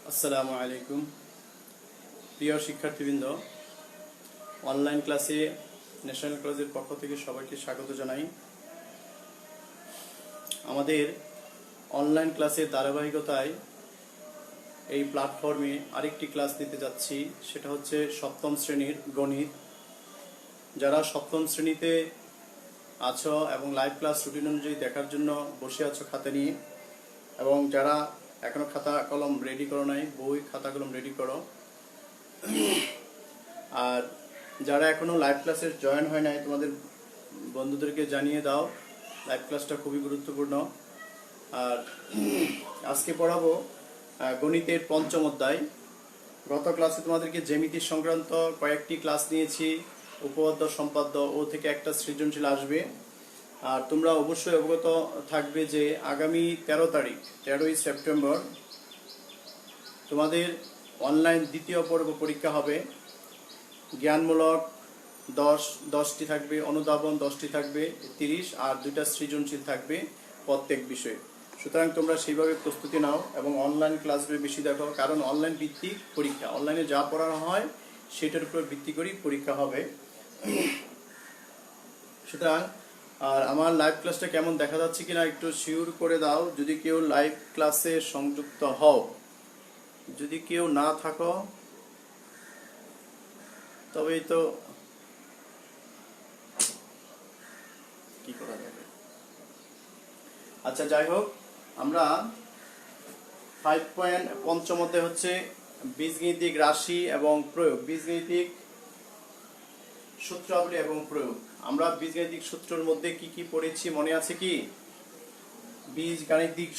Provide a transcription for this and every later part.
আসসালামু আলাইকুম প্রিয় শিক্ষার্থীবৃন্দ, অনলাইন ক্লাসে ন্যাশনাল কলেজের পক্ষ থেকে সবাইকে স্বাগত জানাই। আমাদের অনলাইন ক্লাসের ধারাবাহিকতায় এই প্ল্যাটফর্মে আরেকটি ক্লাস নিতে যাচ্ছি, সেটা হচ্ছে সপ্তম শ্রেণীর গণিত। যারা সপ্তম শ্রেণীতে আছো এবং লাইভ ক্লাস রুটিন অনুযায়ী দেখার জন্য বসে আছো খাতা নিয়ে, এবং যারা এখনো খাতা কলম রেডি করো নাই, বই খাতা কলম রেডি করো। আর যারা এখনো লাইভ ক্লাসে জয়েন হয় নাই, তোমাদের বন্ধুদেরকে জানিয়ে দাও, লাইভ ক্লাসটা খুবই গুরুত্বপূর্ণ। আর আজকে পড়াবো গণিতের পঞ্চম অধ্যায়। গত ক্লাসে তোমাদেরকে জ্যামিতি সংক্রান্ত কয়েকটি ক্লাস নিয়েছি, উপপাদ্য সম্পাদ্য ও থেকে একটা সৃজনশীল আসবে। আর তোমরা অবশ্যই অবগত থাকবে যে আগামী 13ই সেপ্টেম্বর তোমাদের অনলাইন দ্বিতীয় পর্ব পরীক্ষা হবে। জ্ঞানমূলক 10টি থাকবে, অনুধাবন 10টি থাকবে 30, আর 2টা সৃজনশীল থাকবে প্রত্যেক বিষয়ে। সুতরাং তোমরা সেইভাবে প্রস্তুতি নাও এবং অনলাইন ক্লাসগুলো বেশি দেখো, কারণ অনলাইন ভিত্তিক পরীক্ষা, অনলাইনে যা পড়ানো হয় সেটার উপর ভিত্তি করেই পরীক্ষা হবে। সুতরাং আর আমার লাইভ ক্লাসটা কেমন দেখা যাচ্ছে কিনা একটু শিওর করে দাও যদি কেউ লাইভ ক্লাসে সংযুক্ত হও। যদি কেউ না থাকো তবেই তো কি করা যাবে। আচ্ছা, যাই হোক, আমরা 5.5 মধ্যে হচ্ছে বীজগণিতিক রাশি এবং প্রয়োগ, বীজগণিতিক সূত্রাবলী এবং প্রয়োগ। আমরা বীজগাণিতিক সূত্রের মধ্যে কি কি পড়েছি মনে আছে কি? বীজগাণিতিক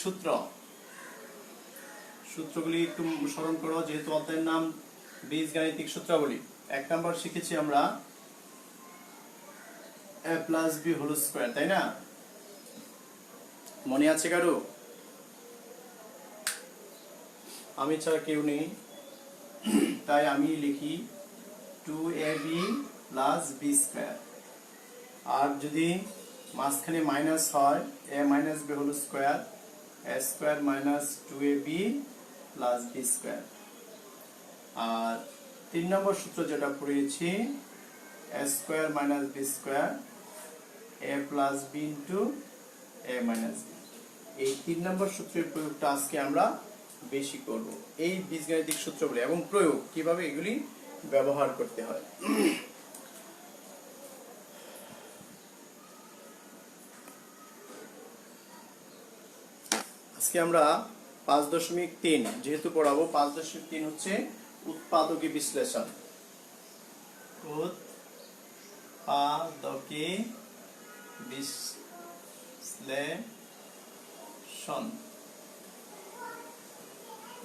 সূত্রগুলি একটু স্মরণ করো, যেহেতু অধ্যায়ের নাম বীজগাণিতিক সূত্রাবলী। 1 নাম্বার শিখেছি আমরা a + b হোল স্কয়ার, তাই না? মনে আছে কারো? আমি ছাড়া কেউ নেই, তাই আমি লিখি 2ab + b স্কয়ার। আর যদি মাঝখানে মাইনাস হয়, a - b whole square, a square - 2ab + b square. আর 3 নম্বর সূত্র যেটা পড়েছি, a square - b square, a + b * a - b। এই 3 নম্বর সূত্রের প্রয়োগটা আজকে আমরা বেশি করব। এই বীজগাণিতিক সূত্রগুলি এবং প্রয়োগ কিভাবে এগুলি ব্যবহার করতে হয়। আজকে আমরা 5.3 যেহেতু পড়াবো, 5.3 হচ্ছে উৎপাদকী বিশ্লেষণ। উৎপাদকী বিশ্লেষণ,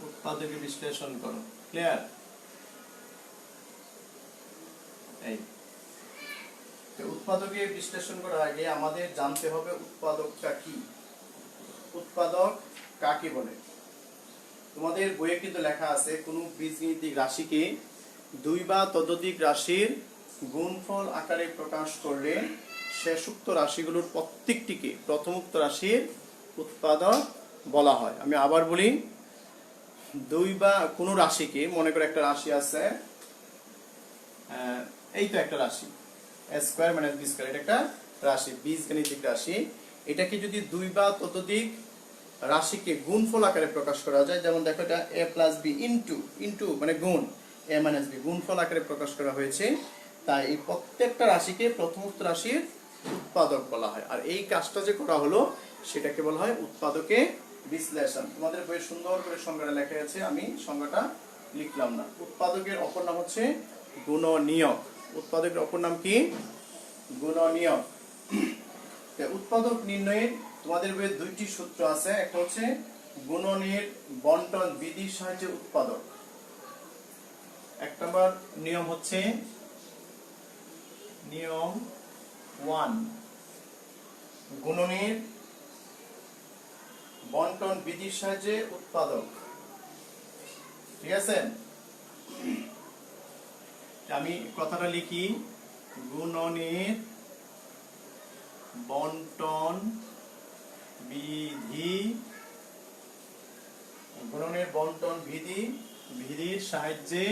উৎপাদকী বিশ্লেষণ করো। ক্লিয়ার? এই উৎপাদকী বিশ্লেষণ করার আগে আমাদের জানতে হবে উৎপাদকটা কি, উৎপাদক কাকে বলে। তোমাদের বইয়ে কিন্তু লেখা আছে, কোন বীজগাণিতিক রাশিকে 2 বা ততোধিক রাশির গুণফল আকারে প্রকাশ করলে শেষোক্ত রাশিগুলোর প্রত্যেকটিকে প্রথমোক্ত রাশির উৎপাদক বলা হয়। আমি আবার বলি, 2 বা কোন রাশিকে, মনে করে একটা রাশি আছে, এই তো একটা রাশি a স্কয়ার - b স্কয়ার, এটা একটা রাশি, বীজগাণিতিক রাশি। এটাকে যদি 2 বা ততোধিক রাশিকে গুণফল আকারে প্রকাশ করা যায়, যেমন দেখো এটা a + b ইনটু মানে গুণ, a - b গুণফল আকারে প্রকাশ করা হয়েছে, তাই এই প্রত্যেকটা রাশিকে প্রথমোক্ত রাশির উৎপাদক বলা হয়। আর এই কাজটা যে করা হলো সেটাকে বলা হয় উৎপাদকে বিশ্লেষণ। তোমাদের বইয়ে সুন্দর করে সংজ্ঞাটা লেখা আছে, আমি সংজ্ঞাটা লিখলাম না। উৎপাদকের অপর নাম হচ্ছে গুণনীয়ক। উৎপাদকের অপর নাম কি? গুণনীয়ক। উৎপাদক নির্ণয়ের তোমাদের বইয়ে 2টি সূত্র আছে। একটা হচ্ছে গুণনের বন্টন বিধির সাহায্যে উৎপাদক। 1 নম্বর নিয়ম হচ্ছে নিয়ম 1, গুণনের বন্টন বিধির সাহায্যে উৎপাদক। ঠিক আছে? আমি কথাটা লিখি, গুণনের বন্টন বিধি বিধি, বিধির সাহায্যে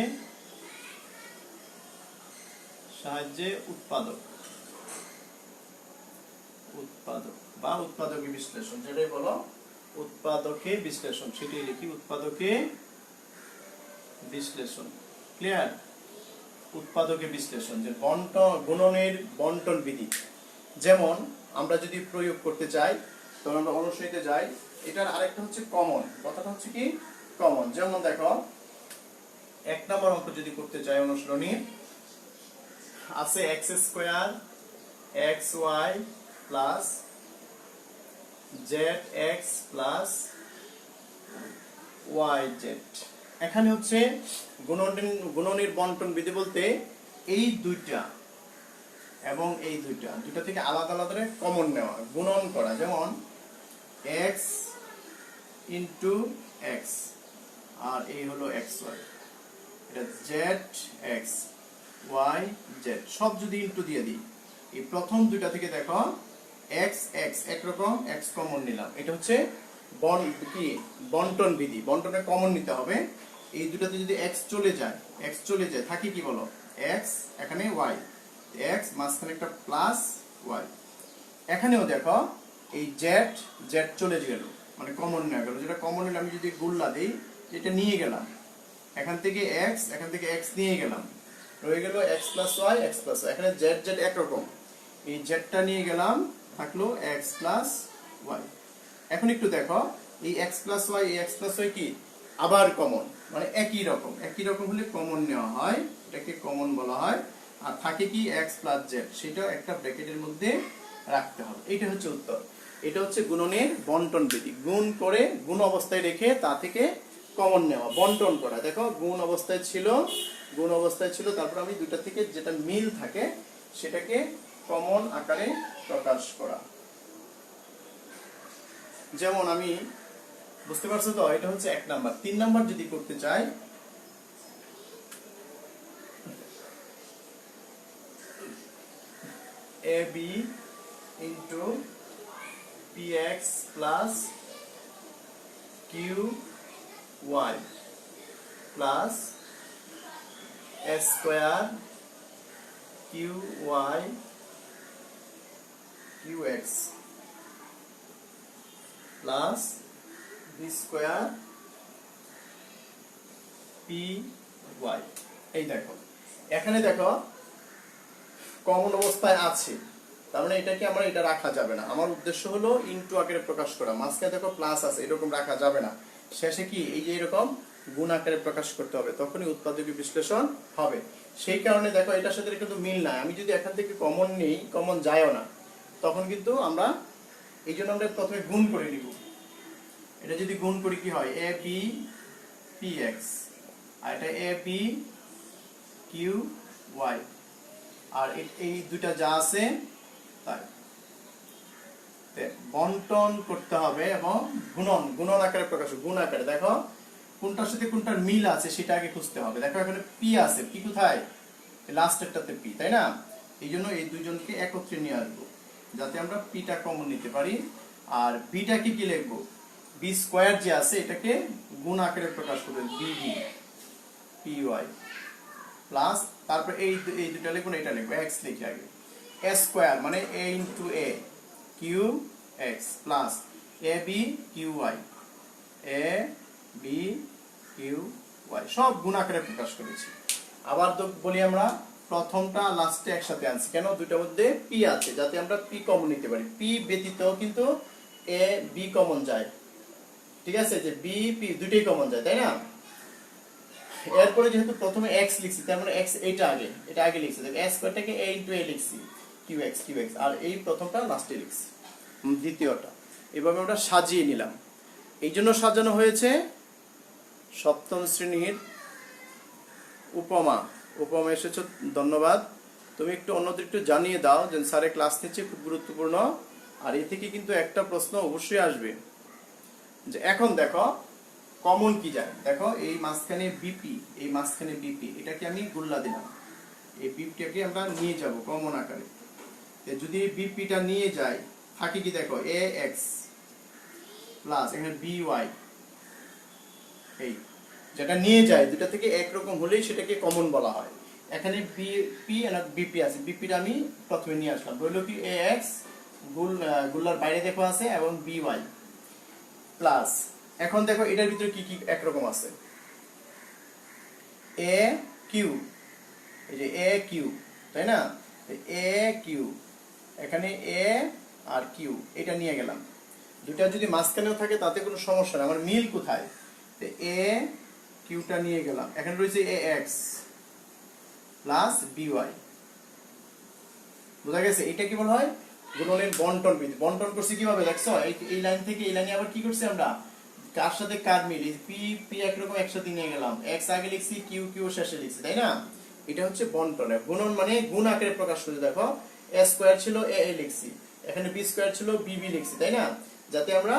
উৎপাদক বা উৎপাদকে বিশ্লেষণ, যেটাই বলো উৎপাদকে বিশ্লেষণ, সেটাই লিখি উৎপাদকে বিশ্লেষণ। ক্লিয়ার? উৎপাদকে বিশ্লেষণ, যে গুণনের বন্টন বিধি। যেমন আমরা যদি প্রয়োগ করতে চাই, তখন আমরা অনুশীলনীতে যাই, এটার আরেকটা হচ্ছে কমন, কথাটা হচ্ছে কি কমন। যেমন দেখো 1 নম্বর অঙ্ক যদি করতে চাই, অনুশীলনী আছে x² xy plus zx plus yz। এখানে হচ্ছে গুণনের বন্টন বিধি বলতে এই দুইটা এবং এই দুইটা থেকে আলাদা আলাদা কমন নেওয়া, গুণন করা। যেমন x ইন্টু x আর এই হলো xy, এটা zx yz, সব যদি ইন্টু দিয়ে দিই, এই প্রথম দুইটা থেকে দেখো x x একরকম, x কমন নিলাম, এটা হচ্ছে বন্টন বিধি। বন্টনে কমন নিতে হবে। এই দুটাতে যদি x চলে যায় থাকে কি বলো, x এখানে y, x মাঝখানে একটা প্লাস y। এখানেও দেখো এই z চলে গেল, মানে কমন নেওয়া গেল। যেটা কমন নিলে আমি যদি গুণলা দিই, এটা নিয়ে গেলাম, এখান থেকে x নিয়ে গেলাম, রয়ে গেল x প্লাস y, এখানে z একরকম, এই জেডটা নিয়ে গেলাম, থাকলো x প্লাস y। এখন একটু দেখো এই x প্লাস y, এই x প্লাস y কি আবার কমন, মানে একই রকম হলে কমন নেওয়া হয়, এটাকে কমন বলা হয়। আর থাকে কি x প্লাস z, সেটা একটা ব্র্যাকেটের মধ্যে রাখতে হবে। এটা হচ্ছে উত্তর। এটা হচ্ছে গুণনের বন্টন বিধি। গুণ করে গুণ অবস্থায় রেখে তা থেকে কমন নেওয়া, বন্টন করা। দেখো গুণ অবস্থায় ছিল, তারপর আমি দুইটা থেকে যেটা মিল থাকে সেটাকে কমন আকারে প্রকাশ করা। যেমন আমি, বুঝতে পারছো তো, এটা হচ্ছে 1 নাম্বার। 3 নাম্বার যদি করতে চাই, ab into px plus qy plus s square qy qx plus b square py। এই দেখো, এখানে দেখো কমন অবস্থায় আছে, তার মানে এটাকে আমরা এটা রাখা যাবে না। আমার উদ্দেশ্য হলো ইনটু আকারে প্রকাশ করা। মাঝখানে দেখো প্লাস আছে, এরকম রাখা যাবে না। শেষে কি এই যে এরকম গুণ আকারে প্রকাশ করতে হবে, তখনই উৎপাদকীয় বিশ্লেষণ হবে। সেই কারণে দেখো এটার সাথে কিন্তু মিল নাই। আমি যদি এখান থেকে কমন নেই, কমন যায়ও না, তখন কিন্তু আমরা এই জন্য আমরা প্রথমে গুণ করে নিব। এটা যদি গুণ করি কি হয়, a b px, আর এটা a b qy, আর এই দুইটা যা আছে তাই বন্টন করতে হবে এবং গুণন আকারে প্রকাশ, গুণ আকারে। দেখো কোনটার সাথে কোনটার মিল আছে সেটা আগে খুঁজতে হবে। দেখো এখানে পি আছে, পি কোথায়, লাস্টেরটাতে পি, তাই না? এই জন্য এই দুইজনকে একত্রে নিয়ে আসবো যাতে আমরা পিটা কমন নিতে পারি। আর বিটাকে কি লিখবো, বি স্কয়ার যে আছে এটাকে গুণ আকারে প্রকাশ করবে, বিবি পি ওয়াই প্লাস, তারপর এই দুটা লিখবো না, এটা লিখবো, এক্স লিখি আগে, এ স্কয়ার মানে এ into A Q x plus A B Q Y, A B Q Y, সব গুণ আকারে প্রকাশ করেছি। আবার তো বলি আমরা প্রথমটা লাস্টে একসাথে আনছি কেন, দুইটার মধ্যে পি আছে যাতে আমরা পি কমন নিতে পারি। পি ব্যতীত কিন্তু এ বি কমন যায়, ঠিক আছে, যে বি পি দুইটাই কমন যায়, তাই না? এরপরে যেহেতু প্রথমে x লিখছি, তার মানে x এটা আগে লিখছি, দেখো s স্কয়ারটাকে a * a লিখছি, qx আর এই প্রথমটা লাস্টে লিখছি, দ্বিতীয়টা। এভাবে আমরা সাজিয়ে নিলাম। এই জন্য সাজানো হয়েছে সপ্তম শ্রেণীর উপমা এসেছো, ধন্যবাদ। তুমি একটু অন্যদের একটু জানিয়ে দাও যে স্যারের ক্লাস নিচ্ছে, খুব গুরুত্বপূর্ণ। আর এই থেকে কিন্তু একটা প্রশ্ন অবশ্যই আসবে, যে এখন দেখো কমন কি যায়। দেখো এই মাঝখানে বিপি, এই মাঝখানে বিপি, এটাকে আমি গুল্লা দিলাম, এই বিপিটাকে আমরা নিয়ে যাব কমন আকারে। যদি বিপিটা নিয়ে যাই থাকে কি, দেখো এ এক্স প্লাস এখানে বি ওয়াই, এই যেটা নিয়ে যায় দুটা থেকে একরকম হলেই সেটাকে কমন বলা হয়। এখানে পি আর বিপি আছে, বিপিটা আমি প্রথমে নিয়ে আসলাম, রইল কি এ এক্স গুলার বাইরে দেখো আছে এবং বি ওয়াই প্লাস, এখন দেখো এটার ভিতরে কি কি একরকম আছে, এ কিউ, এই যে এ কিউ, তাই না, এ কিউ, এখানে এ আর কিউ এটা নিয়ে গেলাম, দুটা যদি মাঝখানেও থাকে তাতে কোনো সমস্যা না, আমার মিল কোথায়, এ কিউটা নিয়ে গেলাম, এখানে রয়েছে এ এক্স প্লাস বি ওয়াই, বোঝা গেছে, এটা কি বলা হয় গুণনের বন্টন বিধি। বন্টন করছি কিভাবে দেখছো, এই লাইন থেকে এই লাইনে আবার কি করছি আমরা, কার সাথে কার মিল, পি পি একরকম একসাথে নিয়ে গেলাম, এক্স আগে লিখছি, কিউ কিউ শেষে লিখছি, তাই না, এটা হচ্ছে বন্টন। গুণন মানে গুণ আকারে প্রকাশ করে, দেখো এ স্কয়ার ছিল এ এ লিখছি, এখানে বি স্কয়ার ছিল বি বি লিখছি, তাই না, যাতে আমরা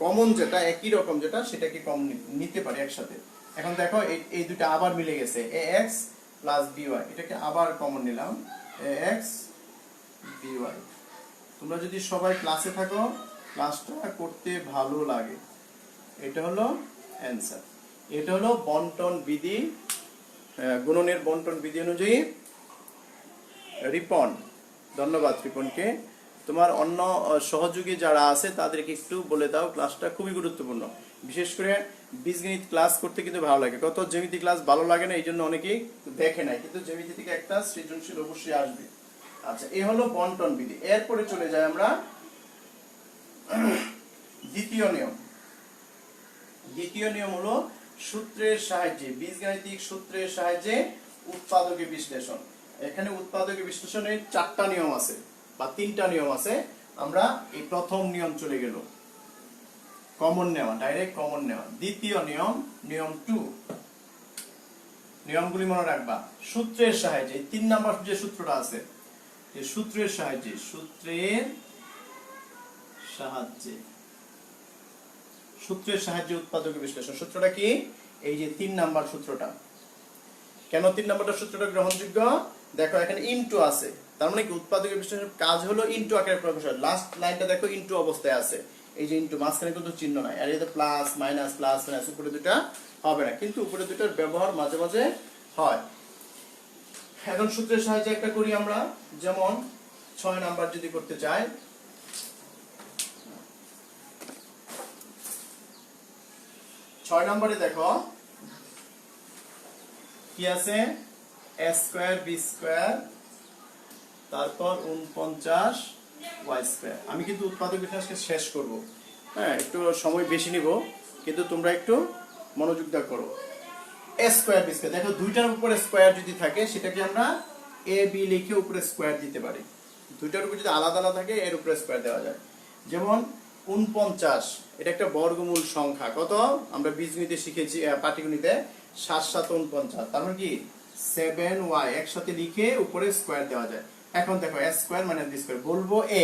কমন যেটা একই রকম যেটা সেটাকে কম নিতে পারি একসাথে। এখন দেখো এই দুটো আবার মিলে গেছে, এ এক্স প্লাস বি ওয়াই, এটাকে আবার কমন নিলাম, এ এক্স বি ওয়াই। তোমরা যদি সবাই ক্লাসে থাকো ক্লাসটা করতে ভালো লাগে, এটা হলো অ্যান্সার, এটা হলো বন্টন বিধি, গুণনের বন্টন বিধি অনুযায়ী। রিপন, ধন্যবাদ রিপনকে। তোমার অন্য সহযোগী যারা আছে তাদেরকে একটু বলে দাও, ক্লাসটা খুবই গুরুত্বপূর্ণ, বিশেষ করে বীজগণিত ক্লাস করতে কিন্তু ভালো লাগে, কত জ্যামিতি ক্লাস ভালো লাগে না এই জন্য অনেকেই দেখে নাই, কিন্তু জ্যামিতি থেকে একটা সৃজনশীল অবশ্যই আসবে। আচ্ছা, এই হলো বন্টন বিধি। এরপরে চলে যাই আমরা দ্বিতীয় নিয়ম। দ্বিতীয় নিয়ম হলো সূত্রের সাহায্যে, বীজগাণিতিক সূত্রের সাহায্যে উৎপাদকে বিশ্লেষণ। এখানে উৎপাদকে বিশ্লেষণের 4টা নিয়ম আছে বা 3টা নিয়ম আছে। আমরা এই প্রথম নিয়ম চলে গেল, কমন নেওয়া, ডাইরেক্ট কমন নেওয়া। দ্বিতীয় নিয়ম, নিয়ম 2, নিয়মগুলি মনে রাখবা, সূত্রের সাহায্যে, 3 নাম্বার যে সূত্রটা আছে, এই সূত্রের সাহায্যে, সূত্রের সাহায্যে, সূত্রের সাহায্যে উৎপাদকে বিশ্লেষণ। সূত্রটা কি, এই যে 3 নাম্বার সূত্রটা। কেন 3 নাম্বারটা সূত্রটা গ্রহণযোগ্য, দেখো এখানে ইনটু আছে, তার মানে কি উৎপাদকে বিশ্লেষণের কাজ হলো ইনটু আকারে প্রকাশ হয়। লাস্ট লাইনটা দেখো ইনটু অবস্থায় আছে, এই যে ইনটু, মাঝখানে কিন্তু চিহ্ন নাই, আর এই যে প্লাস মাইনাস প্লাস মাইনাস, উপরে দুটো হবে না, কিন্তু উপরে দুটোর ব্যবহার মাঝে মাঝে হয়। এখন সূত্রের সাহায্যে একটা করি আমরা, যেমন 6 নাম্বার যদি করতে চাই, 6 নম্বরে দেখো কি আছে, a স্কয়ার বি স্কয়ার তারপর 49 y স্কয়ার। আমি কিন্তু উৎপাদক বিশ্লেষণকে শেষ করব, হ্যাঁ একটু সময় বেশি নিব, কিন্তু তোমরা একটু মনোযোগ দাও করো। a স্কয়ার বি স্কয়ার, দেখো দুইটার উপরে স্কয়ার যদি থাকে সেটাকে আমরা a b লিখে উপরে স্কয়ার দিতে পারি, দুইটার উপরে যদি আলাদা আলাদা থাকে এর উপরে স্কয়ার দেওয়া যায়। যেমন 49, এটা একটা বর্গমূল সংখ্যা, কত আমরা বীজগণিতে শিখেছি, পাটিগণিতে 7 7 49, তার মানে কি 7y একসাথে লিখে উপরে স্কয়ার দেওয়া যায়। এখন দেখো a square minus b square, বলবো a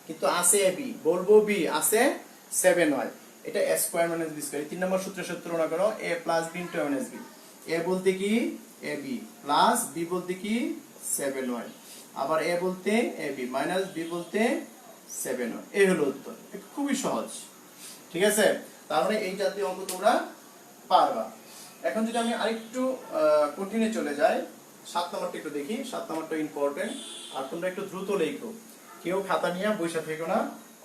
কিন্তু আছে ab, বলবো b আছে 7y, এটা a square minus b square. 3 নম্বর সূত্রের তুলনা করো, a plus b into a minus b, a বলতে কি ab প্লাস b বলতে কি 7y, আবার a বলতে ab মাইনাস b বলতে 7y, এই হলো উত্তর। খুবই সহজ, ঠিক আছে, তার মানে এই জাতীয় অঙ্ক তোমরা পারবা। এখন যদি আমি আরেকটু কঠিনে চলে যাই, 7 নম্বরটা একটু দেখি, 7 নম্বরটা ইম্পর্টেন্ট, আর তোমরা একটু দ্রুত লেখো, কেউ খাতা নিয়ে বসে থেকো না,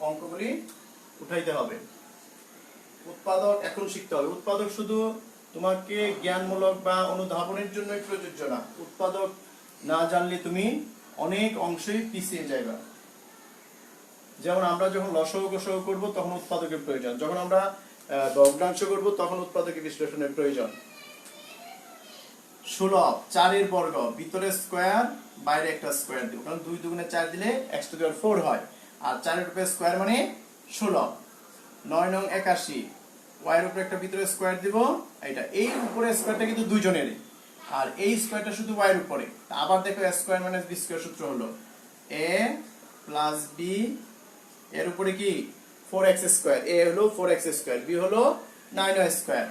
অঙ্কগুলি উঠাইতে হবে। উৎপাদক এখন শিখতে হবে, উৎপাদক শুধু তোমাকে জ্ঞানমূলক বা অনুধাবনের জন্য প্রযোজ্য না, উৎপাদক না জানলে তুমি অনেক অংশেই পিছিয়ে যাইবা। যেমন আমরা যখন লসগু গসগু করব তখন উৎপাদকের প্রয়োজন, যখন আমরা ভগ্নাংশ করব তখন উৎপাদকের বিশ্লেষণের প্রয়োজন। সুলভ 4 এর বর্গ, ভিতরে স্কয়ার বাইরে একটা স্কয়ার দিব, কারণ 2 2 4 দিলে x টু দি পাওয়ার 4 হয়, আর 4 এর উপরে স্কয়ার মানে সুলভ। 9 নং 81, y এর উপরে একটা ভিতরে স্কয়ার দিব, এটা এই উপরে স্কয়ারটা কিন্তু দুইজনেরই, আর এই স্কয়ারটা শুধু y এর উপরে। আবার দেখো a square minus b square সূত্র হলো a প্লাস b এর উপরে কি 4x স্কয়ার, a হলো 4x স্কয়ার, b হলো 9y square,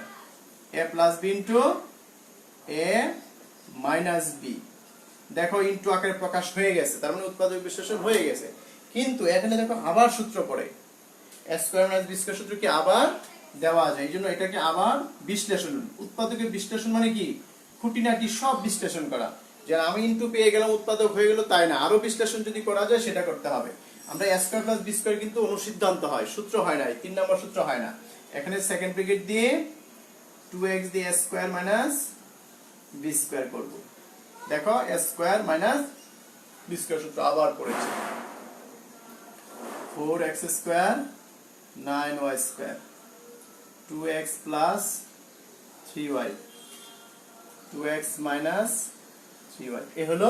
a plus b into a minus b। দেখো ইনটু আকারে প্রকাশ হয়ে গেছে, তার মানে উৎপাদক বিশ্লেষণ হয়ে গেছে। কিন্তু এখানে দেখো আবার সূত্র পড়ে, a square minus b square সূত্র কি আবার দেওয়া যায়। এই জন্য এটাকে আবার বিশ্লেষণ, উৎপাদকের বিশ্লেষণ মানে কি, খুঁটিনাটি সব বিশ্লেষণ করা, যে আমি ইনটু পেয়ে গেলাম উৎপাদক হয়ে গেল তাই না, আরো বিশ্লেষণ যদি করা যায় সেটা করতে হবে। আমরা a square plus b square কিন্তু অনুসিদ্ধান্ত হয়, সূত্র হয় না, 3 নম্বর সূত্র হয় না। এখানে সেকেন্ড ব্র্যাকেট দিয়ে 2x দিয়ে a square minus b square করব। দেখো a square minus b square সূত্র আবার পড়েছি, 4x square 9y square 2x plus 3y 2x minus 3y। এ হলো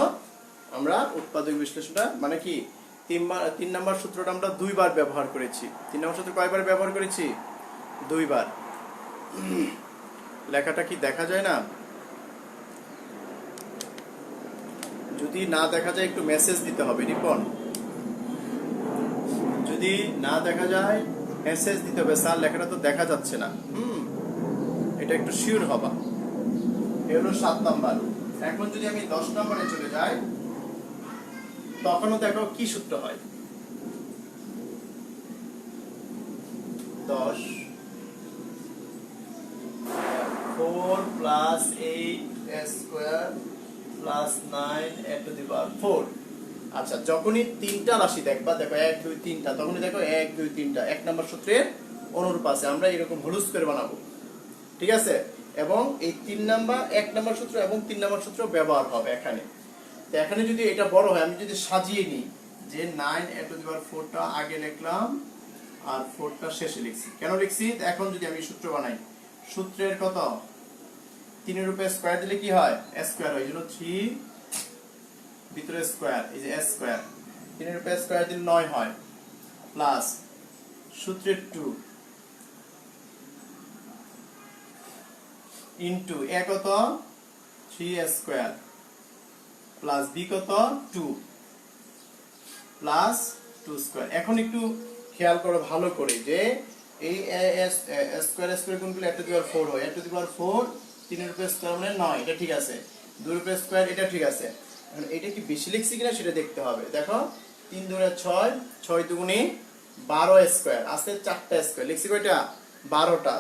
আমরা উৎপাদক বিশ্লেষণটা, মানে কি 3 নম্বর সূত্রটা আমরা 2 বার ব্যবহার করেছি। 3 নম্বর সূত্র কয়বার ব্যবহার করেছি? 2 বার। লেখাটা কি দেখা যায় না? যদি না দেখা যায় একটু মেসেজ দিতে হবে রিপন, যদি না দেখা যায় মেসেজ দিতে হবে, স্যার লেখাটা তো দেখা যাচ্ছে না। এটা একটু শিওর হবা। এ হলো 7 নাম্বার। এখন যদি আমি 10 নম্বরে চলে যাই, তখনও দেখো কি সূত্র হয়। 10 4 plus 8 square plus 9 to the power 4। আচ্ছা, যখনই তিনটা রাশি দেখবা, দেখো 1 2 3টা, তখনই দেখো 1 2 3টা 1 নম্বর সূত্রের অনুরূপ আছে, আমরা এরকম হলুস করে বানাবো, ঠিক আছে? এবং এই 3 নাম্বার 1 নম্বর সূত্র এবং 3 নম্বর সূত্র ব্যবহার হবে এখানে। তো এখানে যদি এটা বড় হয়, আমি যদি সাজিয়ে নিই যে 9 টু দি পাওয়ার 4টা আগে লিখলাম আর 4টা শেষে লিখছি। কেন লিখছি? এখন যদি আমি সূত্র বানাই, সূত্রের কত 3 এর উপরে স্কয়ার দিলে কি হয়? a স্কয়ার হয়। এই জন্য 3 ভিতরে স্কয়ার, এই যে a স্কয়ার, 3 এর উপরে স্কয়ার দিলে 9 হয়, প্লাস সূত্রের 2 ইনটু a কত 3a স্কয়ার প্লাস b কত 2 প্লাস 2 স্কয়ার। এখন একটু খেয়াল করো ভালো করে যে এই স্কয়ার স্কয়ার গুণগুলো a টু দি পাওয়ার 4 হয়। a টু দি পাওয়ার 4 3 এর উপরে স্কয়ার মানে 9, এটা ঠিক আছে। 2 এর উপরে স্কয়ার, এটা ঠিক আছে। এখন এটা কি বেশি লিখছি কিনা সেটা দেখতে হবে। দেখো 3 দুগুণে 6, 6 দুগুণে 12 স্কয়ার আছে, 4টা স্কয়ার লিখছি কয়টা? 12টা।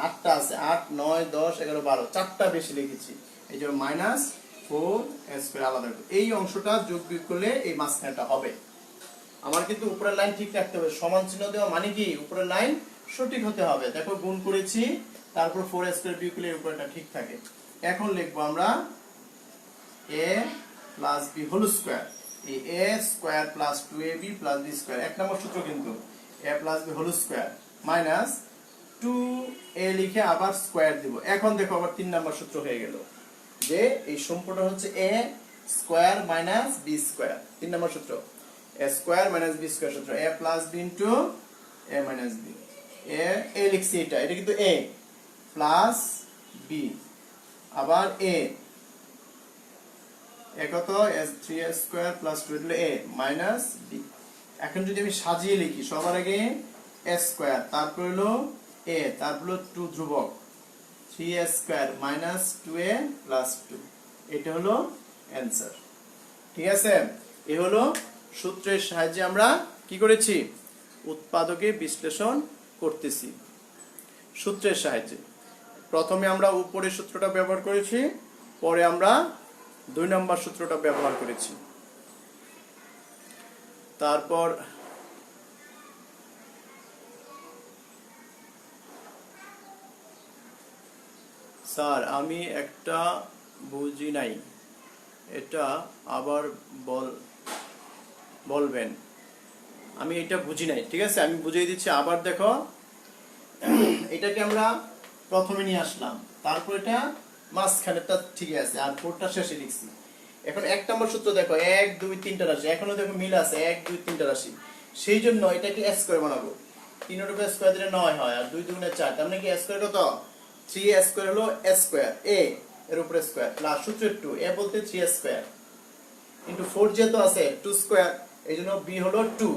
8টা আছে, 8 9 10 11 12, 4টা বেশি লিখেছি, এই যে মাইনাস 4 স্কয়ার আলাদা। এই অংশটা যোগ বিয়োগ করলে এই মাঝখানেটা হবে। আমার কিন্তু উপরের লাইন ঠিক রাখতে হবে, সমান চিহ্ন দেওয়া মানে কি উপরের লাইন সঠিক হতে হবে। দেখো গুণ করেছি, তারপর 4 স্কয়ার বিয়োগ করলে উপরেরটা ঠিক থাকে। এখন লিখবো আমরা a plus b whole square, এই a square plus 2ab plus b square 1 number সূত্র কিন্তু, a plus b whole square minus 2a লিখে আবার স্কয়ার দিব। এখন দেখো আবার 3 নম্বর সূত্র হয়ে গেল, যে এই সম্পূর্ণ হচ্ছে a square minus b square. 3 নম্বর সূত্র a square minus b square সূত্র, a plus b into a minus b। a লিখছি, এটা কিন্তু a প্লাস b আবার a কত 3a স্কয়ার প্লাস 2 দিলে a মাইনাস b। এখন যদি আমি সাজিয়ে লিখি, সবার আগে a স্কয়ার, তারপর হলো a, তারপর হলো 2 ধ্রুবক 3a square minus 2a plus 2, এটা হলো অ্যানসার। ঠিক আছে? এ হলো সূত্রের সাহায্যে আমরা কি করেছি? উৎপাদকে বিশ্লেষণ করতেছি সূত্রের সাহায্যে। প্রথমে আমরা উপরের সূত্রটা ব্যবহার করেছি, পরে আমরা 2 নম্বর সূত্রটা ব্যবহার করেছি। তারপর স্যার আমি একটা বুঝি নাই, এটা আবার বলবেন। আমি এটা বুঝি নাই, ঠিক আছে আমি বুঝিয়ে দিচ্ছি আবার। দেখো এটাকে আমরা প্রথমে নিয়ে আসলাম, তারপর এটা মাঝখানেরটা ঠিক আছে, আর 4টা শেষে লিখছি। এখন 1 নম্বর সূত্র দেখো 1 2 3টা রাশি, এখনো দেখো মিল আছে 1 2 3টা রাশি, সেই জন্য এটাকে s স্কয়ার বানাবো। 3 এর উপরে স্কয়ার দিলে 9 হয়, আর 2 দুগুণে 4, তার মানে কি s স্কয়ার কত 3a স্কয়ার হলো s স্কয়ার, a এর উপরে স্কয়ার প্লাস সূত্রের 2, a বলতে 3a স্কয়ার ইনটু 4 যেহেতু আছে 2 স্কয়ার, এইজন্য b হলো 2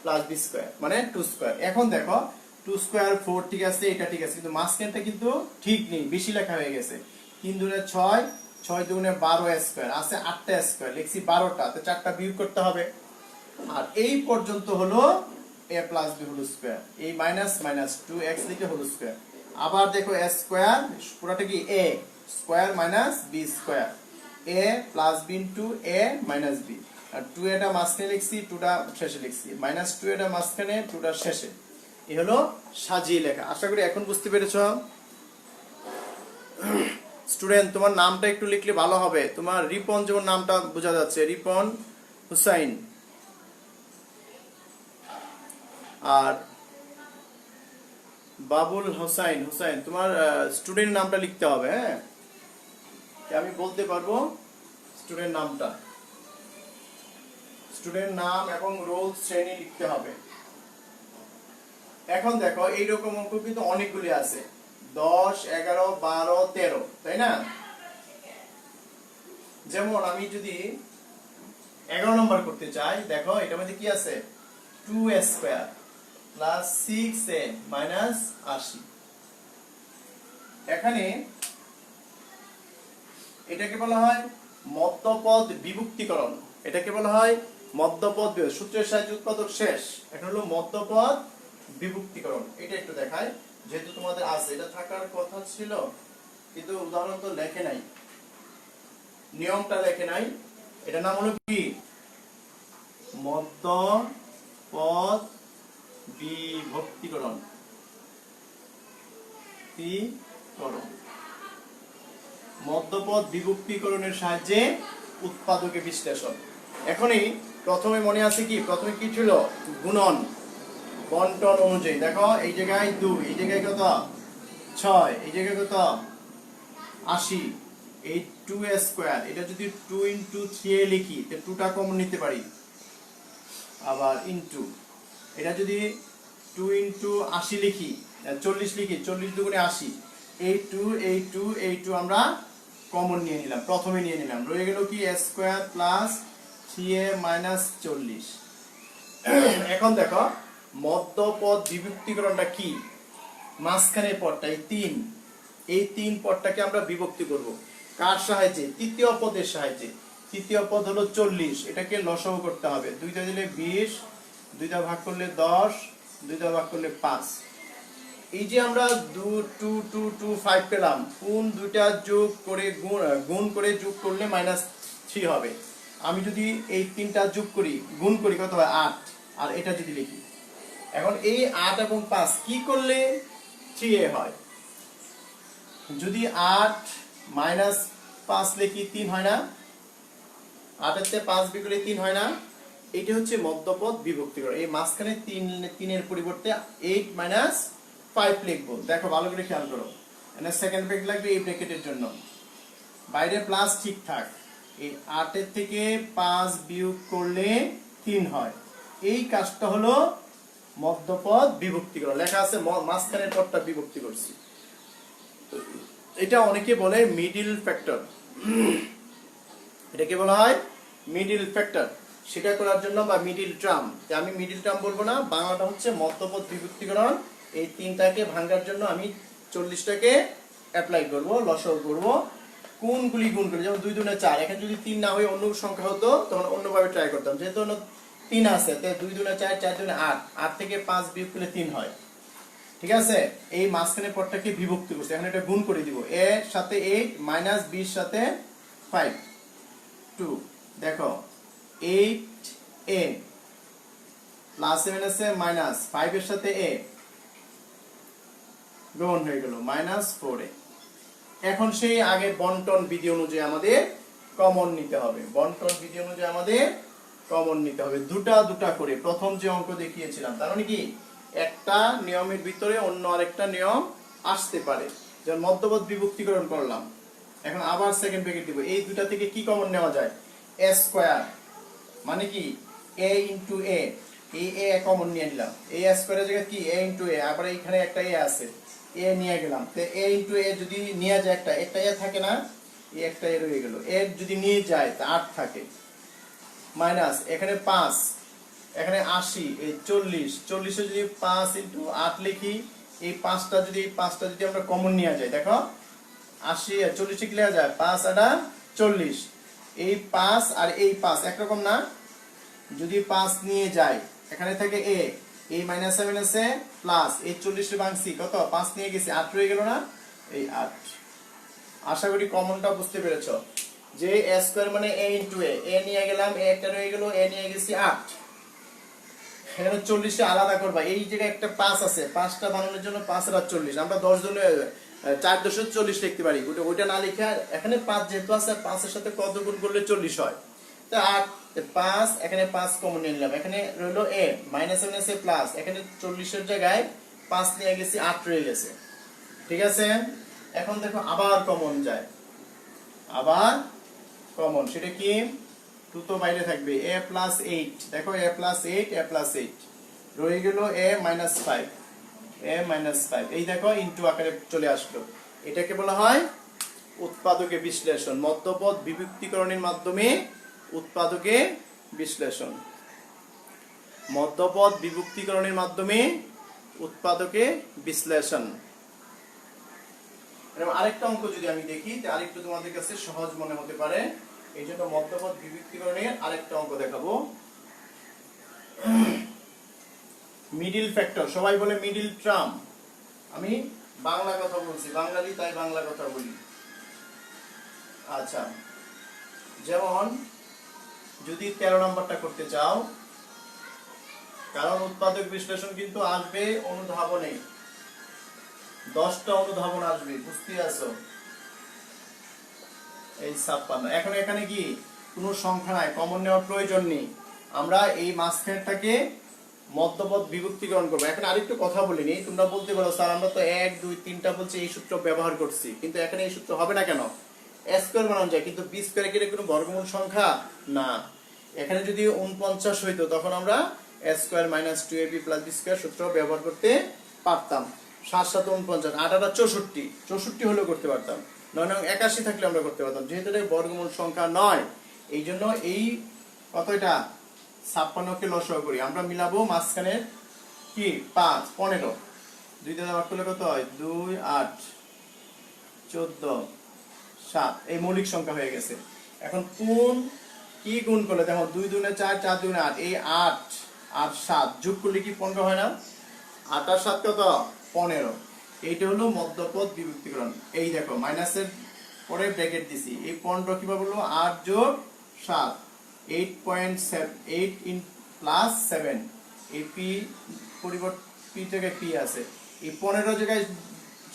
প্লাস b স্কয়ার মানে 2 স্কয়ার। এখন দেখো 2 স্কয়ার 4 ঠিক আছে, এটা ঠিক আছে, কিন্তু মাঝখানটা কিন্তু ঠিক নেই, বেশি লেখা হয়ে গেছে। 3 দুগুণে 6, 6 দুগুণে 12 স্কয়ার আছে, 8টা স্কয়ার লিখছি 12টা, তো 4টা বিয়োগ করতে হবে। আর এই পর্যন্ত হলো a plus B whole square, এই মাইনাস মাইনাস 2x লিখে হোল স্কয়ার। আবার দেখো a স্কয়ার পুরোটা কি a square minus b square, a plus b into a minus b, আর 2 এটা মাঝখানে লিখছি 2টা শেষে লিখছি, মাইনাস 2 এটা মাঝখানে 2টা শেষে। এই হলো সাজিয়ে লেখা। আশা করি এখন বুঝতে পেরেছো। স্টুডেন্ট তোমার নামটা একটু লিখলে ভালো হবে। তোমার রিপন যেমন নামটা বোঝা যাচ্ছে, রিপন হুসাইন, আর বাবুল হোসাইন হুসাইন, তোমার স্টুডেন্ট নামটা লিখতে হবে। হ্যাঁ, আমি বলতে পারবো স্টুডেন্ট নামটা, স্টুডেন্ট নাম এবং রোল শ্রেণী লিখতে হবে। এখন দেখো এইরকম অঙ্ক কিন্তু অনেকগুলি আছে, 10, 11, 12, 13, তাই না? যেমন আমি যদি 11 নম্বর করতে চাই, দেখো এটার মধ্যে কি আছে, 2a square plus 6a minus 80। এখানে এটাকে বলা হয় মধ্যপদ বিভক্তিকরণ, এটাকে বলা হয় মধ্যপদ সূত্রের সাহায্যে উৎপাদক শেষ। এখন হলো মধ্যপদ বিভক্তিকরণ। এটা একটু দেখাই, যেহেতু তোমাদের আছে, এটা থাকার কথা ছিল কিন্তু উদাহরণ তো লেখে নাই, নিয়মটা লেখে নাই। এটা নাম হলো কি, মধ্যপদ বিভক্তিকরণ। মধ্যপদ বিভক্তিকরণের সাহায্যে উৎপাদকে বিশ্লেষণ। এখনই প্রথমে মনে আছে কি, প্রথমে কি ছিল, গুণন বন্টন অনুযায়ী। দেখো এই জায়গায় 2, এই জায়গায় কত 6, এই জায়গায় কত 80, এই 2a স্কয়ার, এটা যদি 2 ইনটু 3a লিখি তো 2টা কমন নিতে পারি, আবার ইনটু এটা যদি 2 ইনটু 80 লিখি, 40 লিখি, 40 দুগুণে 80, এই 2 এই 2 এই 2 আমরা কমন নিয়ে নিলাম, প্রথমে নিয়ে নিলাম, রয়ে গেল কি a square plus 3a minus 40। এখন দেখো মধ্যপদ বিভক্তিকরণটা কি, মাঝখানের পদটা এই 3 পদটাকে আমরা বিভক্তি করব কার সাহায্যে, তৃতীয় পদের সাহায্যে। তৃতীয় পদ হলো 40, এটাকে লসাগু করতে হবে, 2টা দিলে 20, 2টা ভাগ করলে 10, 2টা ভাগ করলে 5। এই যে আমরা 2 2 2 2 5 পেলাম, কোন দুইটা যোগ করে গুণ করে যোগ করলে -3 হবে। আমি যদি এই 3টা যোগ করি, গুণ করি, কত হয় 8, আর এটা যদি লিখি, এখন এই 8 এবং 5 কি করলে 3a হয়। যদি 8 মাইনাস 5 লিখি 3 হয় না, 8 এর থেকে 5 বিয়োগ করলে 3 হয় না। এটা হচ্ছে মধ্যপদ বিভক্তিকরণ। এই মাঝখানে 3 এর পরিবর্তে 8 মাইনাস 5 লিখবো। দেখো ভালো করে খেয়াল করো, এখানে সেকেন্ড ব্র্যাকেট লাগবে এই ব্র্যাকেটের জন্য, বাইরে প্লাস ঠিকঠাক। এই 8 এর থেকে 5 বিয়োগ করলে 3 হয়। এই কাজটা হলো মধ্যপদ বিভক্তিকরণ। লেখা আছে মাঝখানের পদটা বিভক্তি করছি। এটা অনেকে বলে মিডল ফ্যাক্টর, এটাকে বলা হয় মিডল ফ্যাক্টর। সেটা করার জন্য বা মিডল টার্ম, আমি মিডল টার্ম বলবো না, বাংলাটা হচ্ছে মধ্যপদ বিভক্তিকরণ। এই 3টাকে ভাঙার জন্য আমি 40টাকে অ্যাপ্লাই করব, লসাগু করব, কোনগুলি গুণ করে, যেমন 2 2 4, এখানে যদি 3 না হয়ে অন্য সংখ্যা হতো তখন অন্যভাবে ট্রাই করতাম। যেহেতু 3 আছে, তাই 2 2 4, 4 2 8, 8 থেকে 5 বিয়োগ করলে 3 হয়। ঠিক আছে, এই মাঝখানের পদটাকে বিভক্তি করছি, এখন এটা গুণ করে দিব, a এর সাথে 8 মাইনাস b এর সাথে 5 2। দেখো 8a প্লাস 7 আছে মাইনাস 5 এর সাথে a গুণ হয়ে গেল -4a। এখন সেই আগে বন্টন বিধি অনুযায়ী আমাদের কমন নিতে হবে, বন্টন বিধি অনুযায়ী আমাদের কমন নিতে হবে, দুটা করে। প্রথম যে অঙ্ক দেখিয়েছিলাম, তার মানে কি একটা নিয়মের ভিতরে অন্য আরেকটা নিয়ম আসতে পারে। যেমন মধ্যপদ বিভক্তিকরণ করলাম, এখন আবার সেকেন্ড ব্র্যাকেট দিব, এই দুটা থেকে কি কমন নেওয়া যায়, a স্কয়ার মানে কি a ইনটু a, এই a কমন নিয়ে নিলাম, a স্কয়ারের জায়গায় কি a ইনটু a, আবার এখানে একটা a আছে, a নিয়ে গেলাম, তো a ইনটু a যদি নিয়ে যায় একটা a থাকে না, এই একটা a রয়ে গেল, a যদি নিয়ে যায় তা 8 থাকে, মাইনাস এখানে 5, এখানে 80, এই 40, 40 এ যদি 5 ইনটু 8 লিখি, এই 5টা যদি আমরা কমন নিয়ে যাই, দেখো 80 আর 40 কি লেখা যায়, 5 আটা 40, এই 5 আর এই 5 একরকম না, যদি 5 নিয়ে যায় এখানে থাকে a, এই -7 আছে প্লাস এই 40 এর ভাঙছি কত 5 নিয়ে গেছি 8 রয়ে গেল না, এই 8। আশা করি কমনটা বুঝতে পেরেছো যে a স্কয়ার মানে a ইনটু a নিয়ে গেলাম, a একটা রয়ে গেল, a নিয়ে গেছি 8। এখানে 40 টা আলাদা করবা, এই জায়গায় একটা 5 আছে, 5টা বানানোর জন্য 5 আর 40 আমরা 10 জনে 4.40 লিখতে পারি, ওইটা না লিখে এখানে 5 যেহেতু আছে 5 এর সাথে কত গুণ করলে 40 হয়, তা 8 5 এখানে 5 কমন নিয়ে নিলাম, এখানে রইলো a -7 আছে প্লাস এখানে 40 এর জায়গায় 5 নিয়ে গেছি 8 রয়ে গেছে, ঠিক আছে। এখন দেখো আবার কমন যায়, আবার কমন, সেটা কি 2 তো বাইরে থাকবে, a + 8 দেখো a + 8 a + 8 রয়ে গেল a - 5 a - 5, এই দেখো ইনটু আকারে চলে আসলো। এটাকে বলা হয় উৎপাদকে বিশ্লেষণ, মধ্যপদ বিভক্তিকরণের মাধ্যমে উৎপাদকে বিশ্লেষণ, মধ্যপদ বিভক্তিকরণের মাধ্যমে উৎপাদকে বিশ্লেষণ। আরেকটা অঙ্ক যদি আমি দেখি তাহলে আরেকটু তোমাদের কাছে সহজ মনে হতে পারে, এই জন্য মধ্যপদ বিভক্তিকরণের আরেকটা অঙ্ক দেখাবো। মিডল ফ্যাক্টর, সবাই বলে মিডল টার্ম, আমি বাংলা কথা বলছি, বাঙালি তাই বাংলা কথা বলি। আচ্ছা, যেমন যদি 13 নম্বরটা করতে চাও, কারণ উৎপাদক বিশ্লেষণ কিন্তু আসবে অনুধাবনে, 10টা অনুধাবন আসবে, বুঝতে আছো, এই 56। এখন এখানে কি কোনো সংখ্যা নাই, কমন নেওয়ার প্রয়োজন নেই, আমরা এই মাঝখানটাকে মধ্যপদ বিভক্তিকরণ করবো। এখন আরেকটু কথা বলিনি, তোমরা বলতে পারো স্যার আমরা তো 1 2 3টা বলছি, এই সূত্র ব্যবহার করছি, কিন্তু এখানে এই সূত্র হবে না কেন, a স্কয়ার বানানো যায় কিন্তু b স্কয়ার কি কোনো বর্গমূল সংখ্যা না, এখানে যদি 49 হইতো তখন আমরা a square - 2ab + b square সূত্র ব্যবহার করতে পারতাম। 7 7 49, 8 8 64, 64 হলেও করতে পারতাম, 9 9 81 থাকলে আমরা করতে পারতাম, যেহেতু এটা বর্গমূল সংখ্যা নয় এই জন্য এই কত এটা 56 কে লসাগু করি, আমরা মিলাবো মাঝখানে কি 5 15, 2 দ্বারা ভাগ করলে কত হয় 2 8 14 7, এই মৌলিক সংখ্যা হয়ে গেছে। এখন কোন কি গুণ করলে দেখো 2 2 4 4 2 8, এই 8 আর 7 যোগ করলে কি 15 হয় না, 8 আর 7 কত 15, এইটা হলো মধ্যপদ বিভক্তিকরণ। এই দেখো মাইনাসের পরে ব্র্যাকেট দিছি, এই 15 কিভাবে হলো 8 যোগ 7 8.7 8 ইন প্লাস 7, এই পি পরিবর্তে পি থেকে পি আছে, এই 15 জায়গায়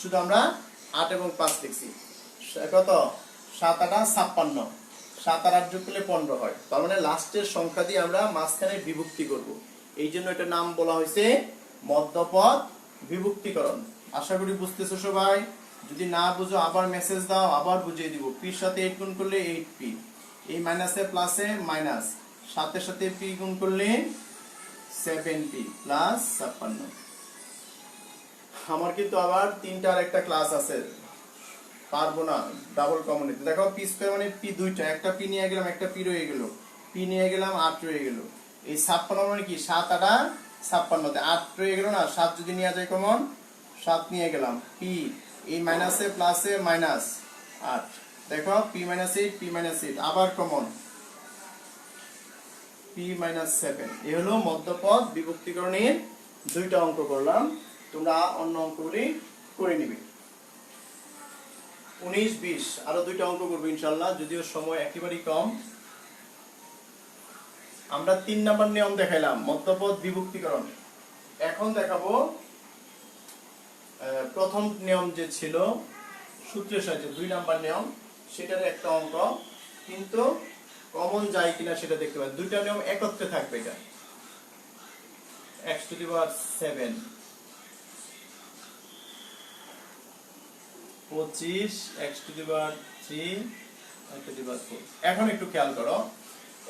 শুধু আমরা 8 এবং 5 লিখছি, কত 7 8 56, 7 আর 8 যোগ করলে 15 হয়, তার মানে লাস্টের সংখ্যা দিয়ে আমরা মাঝখানে বিভক্তি করব, এই জন্য এটার নাম বলা হয়েছে মধ্যপদ বিভক্তিকরণ। আশা করি বুঝতেছো সবাই, যদি না বুঝো আবার মেসেজ দাও, আবার বুঝিয়ে দিব। পি এর সাথে 8 গুণ করলে 8p, এই মাইনাসে প্লাসে মাইনাস, 7 এর সাথে p গুণ করলে 7p প্লাস 56। আমার কিন্তু আবার 3টা আর একটা ক্লাস আছে, পারবো না ডাবল কমন নিতে। দেখো পি স্কয়ার মানে পি দুইটা, একটা পি নিয়ে গেলাম, একটা পি রয়ে গেল, পি নিয়ে গেলাম 8 রয়ে গেল, এই 56 মানে কি 7 8 56 তে 8 রয়ে গেল না, 7 যদি নিয়ে যায় কমন 7 নিয়ে গেলাম, পি এই মাইনাসে প্লাসে মাইনাস 8, দেখো পি - 8 পি - 8 আবার কমন পি - 7, এই হলো মধ্যপদ বিভক্তিকরণের দুইটা অঙ্ক করলাম, তোমরা অন্য অঙ্কগুলি করে নিবে। 19 20 আরো দুইটা অঙ্ক করব ইনশাআল্লাহ, যদিও সময় একেবারেই কম। আমরা 3 নাম্বার নিয়ম দেখাইলাম মধ্যপদ বিভক্তিকরণ, এখন দেখাবো প্রথম নিয়ম যে ছিল সূত্রের সাহায্যে 2 নাম্বার নিয়ম, সেটার একটা অঙ্ক, কিন্তু কমন যায় কিনা সেটা দেখতে পাবেন। দুইটা নিয়ম একত্রে থাকবে, এটা x to the power 7 25 x to the power 3 x to the power 4। এখন একটু খেয়াল করো,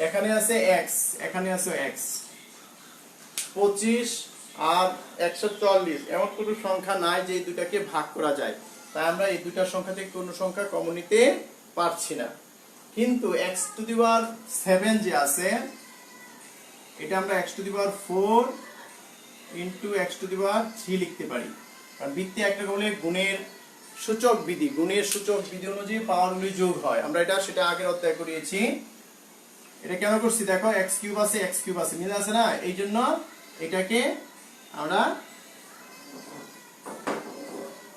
এখানে আছে x, এখানে আছে x, 25 আর 144 এমন কোনো সংখ্যা নাই যে এই দুটাকে ভাগ করা যায়, তাই আমরা এই দুটা সংখ্যা থেকে কোনো সংখ্যা কমন নিতে পারছি না। কিন্তু x টু দি পাওয়ার 7 যে আছে, এটা আমরা x to the power 4 into x to the power 3 লিখতে পারি, কারণ বৃত্তি একরকম হলে গুণের সূচক বিধি, গুণের সূচক বিধি অনুযায়ী পাওয়ারগুলি যোগ হয়, আমরা এটা সেটা আগের অধ্যায়ে করিয়েছি। এটা কেন করছি দেখো, x কিউব আছে x কিউব আছে, মিল আছে না, এই জন্য এটাকে আমরা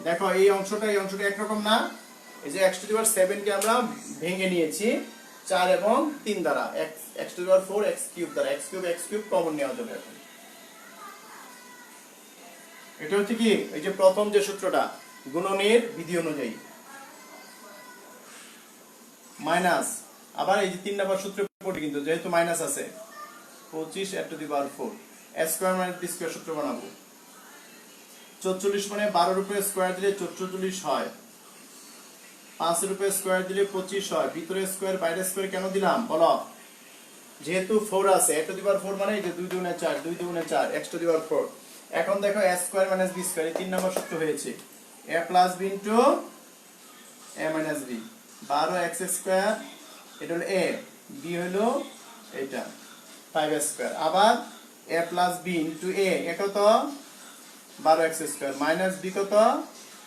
দেখো এই অংশটা একরকম না, এই যে x টু দি পাওয়ার 7 কে আমরা ভেঙে নিয়েছি 4 এবং 3 দ্বারা, x to the power 4 x cube দ্বারা, x কিউব কমন নেওয়া যাবে এখন। এটা হচ্ছে কি এই যে প্রথম যে সূত্রটা গুণনের বিধি অনুযায়ী মাইনাস, আবার এই যে 3 নম্বর সূত্রে পড়ি কিন্তু যেহেতু মাইনাস আছে 25 f two the power 4 a square minus b square সূত্র বানাবো। 44 মানে 12 এর উপরে স্কয়ার দিলে 44 হয়, 5 এর উপরে স্কয়ার দিলে 25 হয়, ভিতরে স্কয়ার বাইরে স্কয়ার কেন দিলাম বলো? যেহেতু 4 আছে, a টু দি পাওয়ার 4 মানে এই যে 2 দুগুণে 4, 2 দুগুণে 4, x টু দি পাওয়ার 4। এখন দেখো a square minus b square, এই 3 নম্বর সূত্র হয়েছে a plus b into a minus b, 12x square, এটা হলো a, b হলো এটা 5x স্কয়ার, আবার a plus b into a কত 12x স্কয়ার মাইনাস b কত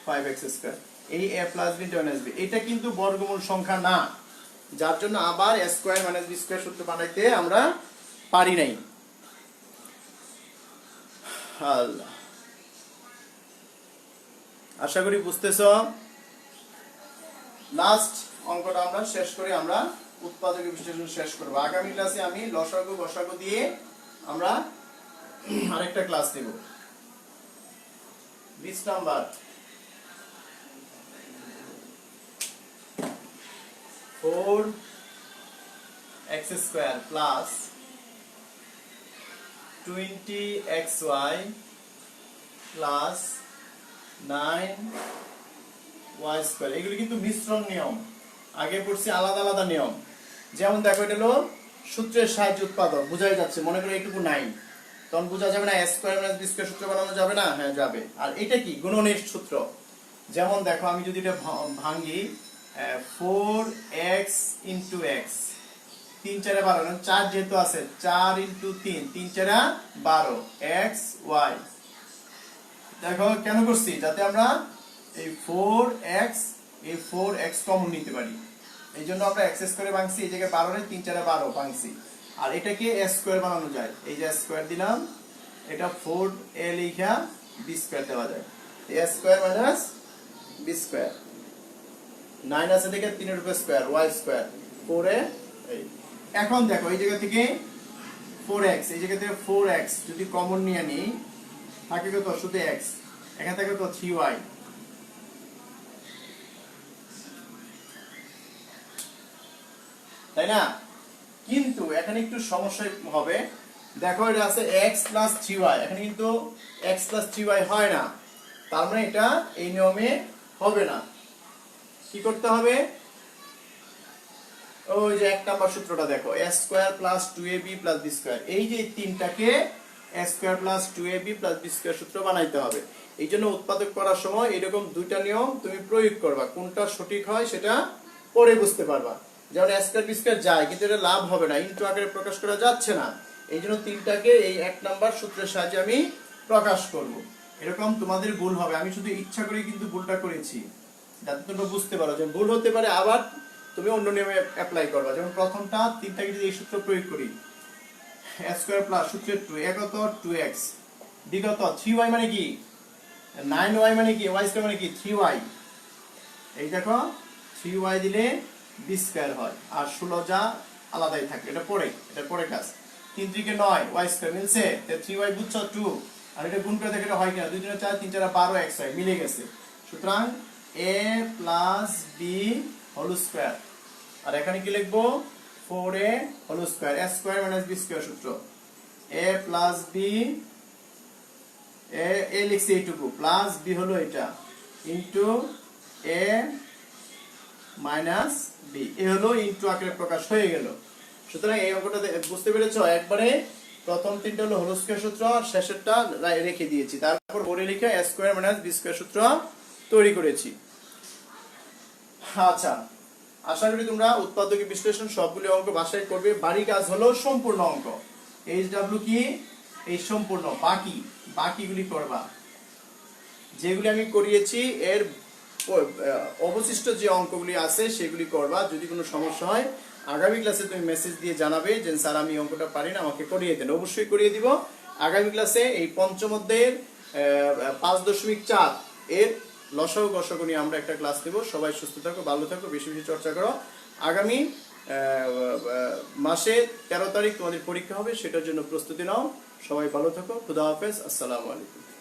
5x স্কয়ার, এই a plus b into minus b। এটা কিন্তু বর্গমূল সংখ্যা না, যার জন্য আবার a square minus b square সূত্র বানাইতে আমরা পারি নাই। আল্লাহ, আশা করি বুঝতেছো। লাস্ট অঙ্কটা আমরা শেষ করে আমরা উৎপাদক বিশ্লেষণ শেষ করব। আগামী ক্লাসে আমি লসাগু গসাগু দিয়ে আমরা আরেকটা ক্লাস নেব। 20 number, 4x square plus 20xy plus 9y square, এগুলো কিন্তু মিশ্রণ নিয়ম, আগে পড়ছি আলাদা আলাদা নিয়ম। যেমন দেখো এটা হলো সূত্রের সাহায্যে উৎপাদক, বোঝাই যাচ্ছে, মনে করো এইটুকু নাই, তখন বোঝা যাবে না a square minus b square সূত্র বানানো যাবে না? হ্যাঁ যাবে। আর এটা কি গুণনের সূত্র। যেমন দেখো আমি যদি এটা ভাঙি 4x ইনটু x, 3 4 12, 4 যেহেতু আছে 4 ইনটু 3, 3 4 12 x y। দেখো কেন করছি? যাতে আমরা এই 4x কমন নিতে পারি, এই জন্য আমরা x স্কয়ারে ভাঙছি, এই জায়গায় 12 এর 3 4 12 ভাঙছি, আর এটাকে a স্কয়ার বানানো যায়, এই যে স্কয়ার দিলাম, এটা 4a লিখা b স্কয়ার দেওয়া যায়, a square minus b square, 9 আছে দেখে 3 এর উপর স্কয়ার y স্কয়ার 4a। এখন দেখো এই জায়গা থেকে 4x, এই জায়গা থেকে 4x যদি কমন নিয়ে নিই, থাকে কত শুধু x, এখান থেকে কত 3y, তাই না? কিন্তু এখানে একটু সমস্যা হবে, দেখো এটা আছে x প্লাস 3y, এখানে কিন্তু x প্লাস 3y হয় না, তার মানে এটা এই নিয়মে হবে না। কি করতে হবে? ওই যে 1 নাম্বার সূত্রটা দেখো, a square plus 2ab plus b square, এই যে তিনটাকে a square plus 2ab plus b square সূত্র বানাইতে হবে। এই জন্য উৎপাদক করার সময় এরকম দুইটা নিয়ম তুমি প্রয়োগ করবা, কোনটা সঠিক হয় সেটা পরে বুঝতে পারবা। যেমন a স্কয়ার b স্কয়ার যায়, কিন্তু এটা লাভ হবে না, ইনটু আকারে প্রকাশ করা যাচ্ছে না, এই জন্য তিনটাকে এই 1 নাম্বার সূত্রের সাহায্যে আমি প্রকাশ করব। এরকম তোমাদের ভুল হবে, আমি শুধু ইচ্ছা করে কিন্তু ভুলটা করেছি, যাতে তোমরা বুঝতে পারো যে ভুল হতে পারে, আবার তুমি অন্য নিয়মে অ্যাপ্লাই করবা। যেমন প্রথমটা তিনটাকে যদি এই সূত্র প্রয়োগ করি, a স্কয়ার প্লাস সূত্রের 2, a কত 2x, b কত 3y মানে কি 9y মানে কি y স্কয়ার মানে কি 3y, এই দেখো 3y দিলে b স্কয়ার হয়, আর 16 যা আলাদাই থাকে, এটা পরে কাজ। 3 3 কে 9 y স্কয়ার মিলছে, তে 3y বুঝছো 2, আর এটা গুণ করে দেখো এটা হয় কিনা, 2 3 4 3 4 12 x হয়, মিলে গেছে। সুতরাং a plus b whole square, আর এখানে কি লিখবো 4a whole square, a square minus b square সূত্র, a প্লাস b, a লিখছি এইটুকু, প্লাস b হলো এটা, ইনটু a মাইনাস b, এ হলো ইনটু আকারে প্রকাশ হয়ে গেল। সুতরাং এই অঙ্কটা বুঝতে পেরেছো? একবারে প্রথম তিনটা হলো হোল স্কয়ার সূত্র, আর শেষেরটা রেখে দিয়েছি, তারপর পরে লিখে a square minus b square সূত্র তৈরি করেছি। আচ্ছা, আশা করি তোমরা উৎপাদকী বিশ্লেষণ সবগুলো অঙ্ক বাসায় করবে। বাড়ি কাজ হলো সম্পূর্ণ অঙ্ক, HW কি এই সম্পূর্ণ, বাকিগুলি করবা, যেগুলি আমি করিয়েছি এর অবশিষ্ট যে অঙ্কগুলি আছে সেগুলি করবা। যদি কোনো সমস্যা হয় আগামী ক্লাসে তুমি মেসেজ দিয়ে জানাবে যে স্যার আমি অঙ্কটা পারি না, আমাকে করিয়ে দেন, অবশ্যই করিয়ে দিব। আগামী ক্লাসে এই পঞ্চম অধ্যায়ের 5.4 এর লসাগু গসাগু নিয়ে আমরা একটা ক্লাস নেব। সবাই সুস্থ থাকো, ভালো থাকো, বেশি বেশি চর্চা করো। আগামী মাসে 13 তারিখ তোমাদের পরীক্ষা হবে, সেটার জন্য প্রস্তুতি নাও। সবাই ভালো থাকো, খুদা হাফেজ, আসসালামু আলাইকুম।